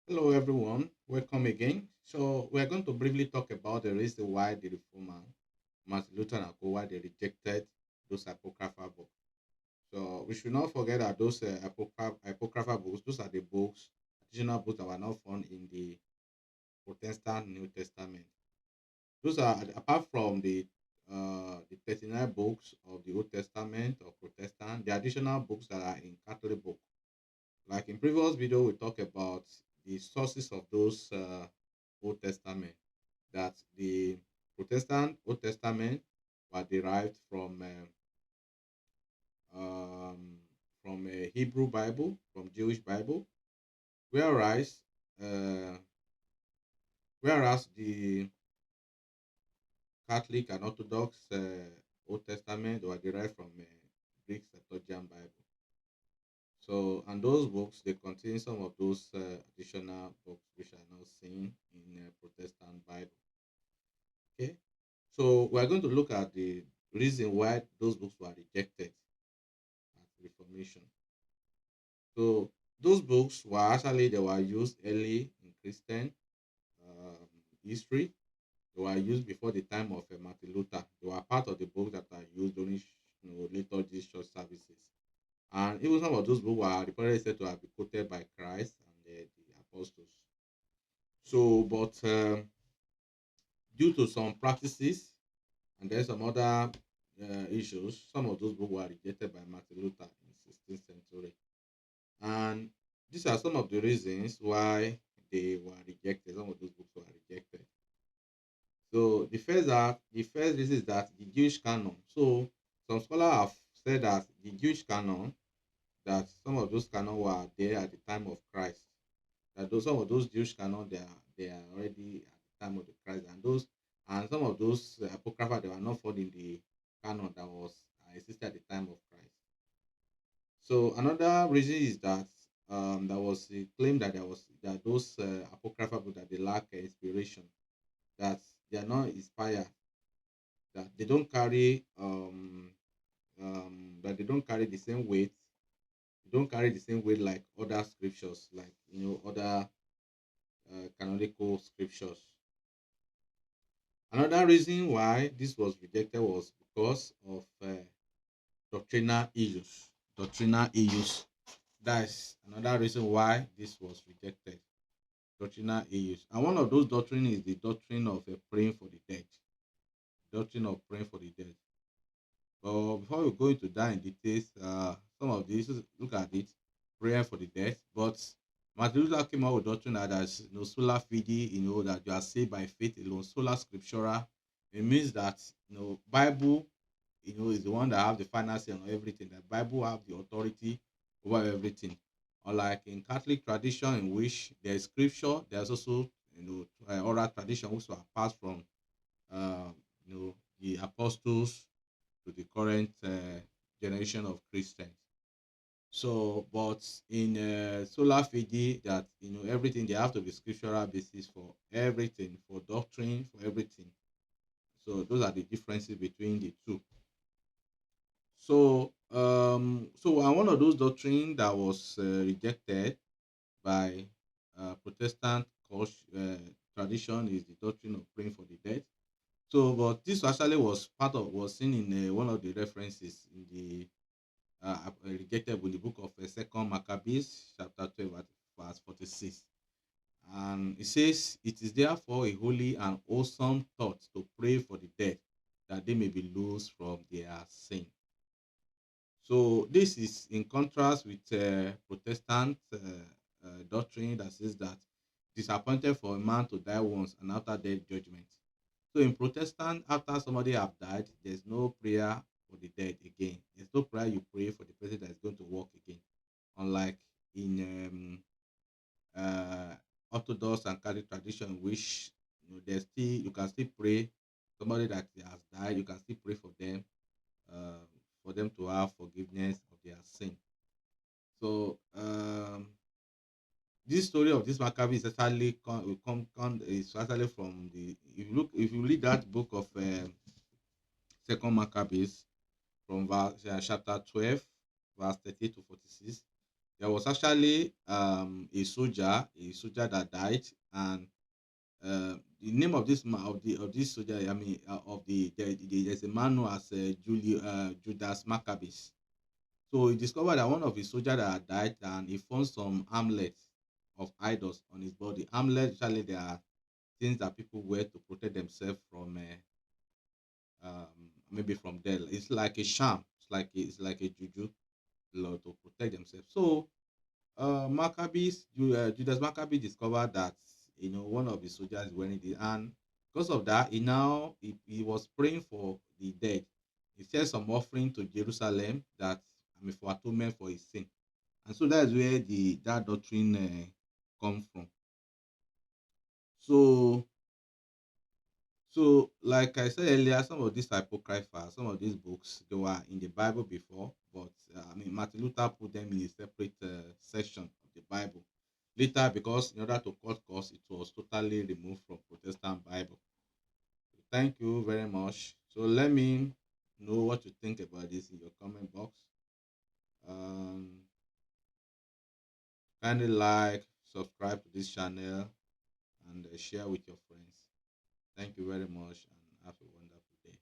Hello, everyone. Welcome again. So, we are going to briefly talk about the reason why the Reformer, Martin Luther and Co, why they rejected those apocryphal books. So, we should not forget that those apocryphal books, those are the books, additional books that were not found in the Protestant New Testament. Those are apart from the 39 books of the Old Testament of Protestant, the additional books that are in Catholic book. Like in previous video, we talked about the sources of those Old Testament. That the Protestant Old Testament were derived um, from a Hebrew Bible, from Jewish Bible, whereas uh, whereas the Catholic and Orthodox Old Testament were derived from Greek Septuagint Bible. So, and those books they contain some of those additional books which are not seen in Protestant Bible. Okay, so we are going to look at the reason why those books were rejected at Reformation. So those books were actually they were used early in Christian um, history. They were used before the time of Martin Luther. They were part of the books that are used during liturgy church services. And even some of those books were reportedly said to have been quoted by Christ and the apostles. So, but due to some practices and then some other issues, some of those books were rejected by Martin Luther in the 16th century. And these are some of the reasons why they were rejected. Some of those books were rejected. So the first reason is that the Jewish canon. So some scholars have said that the Jewish canon, that some of those canon were there at the time of Christ. That some of those Jewish canon they are already at the time of the Christ, and some of those apocrypha they were not found in the canon that was existed at the time of Christ. So another reason is that there was a claim that those apocryphal books that they lack inspiration, that they are not inspired, that they don't carry that they don't carry the same weight, they don't carry the same weight like other scriptures, like other canonical scriptures. Another reason why this was rejected was because of doctrinal issues. Doctrinal issues. That's another reason why this was rejected. Doctrinal issues. And one of those doctrine is the doctrine of praying for the dead. Doctrine of praying for the dead. But before we go into that in details, some of these look at it, prayer for the dead. But Martin Luther came out with doctrine that there's sola fide, that you are saved by faith alone, sola scriptura. It means that Bible, is the one that have the final say on everything. The Bible have the authority over everything. Unlike in Catholic tradition, in which there is scripture, there's also oral tradition which are passed from uh, the apostles to the current generation of Christians. So, but in sola fide, that everything they have to be scriptural basis for everything, for doctrine, for everything. So those are the differences between the two. So and one of those doctrine that was rejected by Protestant tradition is the doctrine of praying for the dead. So, but this actually was seen in one of the references in the rejected in the book of Second Maccabees, chapter 12, verse 46. And it says, "It is therefore a holy and awesome thought to pray for the dead, that they may be loosed from their sin." So this is in contrast with Protestant doctrine that says that it is appointed for a man to die once and after death judgment. So in Protestant, after somebody have died, there's no prayer for the dead again. There's no prayer you pray for the person that is going to walk again. Unlike in uh, Orthodox and Catholic tradition, which there's still you can still pray somebody that has died. You can still pray uh, for them to have forgiveness of their sin. So this story of this Maccabee is actually is actually from the if you read that book of Second Maccabees from chapter 12, verse 30 to 46, there was was actually a soldier that died, and the name of of this soldier, I mean, there's a man known as Judas Maccabees. So he discovered that one of his soldiers that had died, and he found some amulets of idols on his body. Amulets, usually, they are things that people wear to protect themselves from maybe from death. It's like a sham. It's like a juju, to protect themselves. So Judas Maccabee discovered that one of his soldiers is wearing it, and because of that, he was praying for the dead. He said some offering to Jerusalem, that I mean, for atonement for his sin, and so that's where the that doctrine come from. So like I said earlier, some of these apocrypha, some of these books, they were in the Bible before, but I mean, Martin Luther put them in a separate section of the Bible. Later, because in order to cut costs, it was totally removed from Protestant Bible. Thank you very much. So let me know what you think about this in your comment box. Um, Kindly like, subscribe to this channel, and share with your friends. Thank you very much, and have a wonderful day.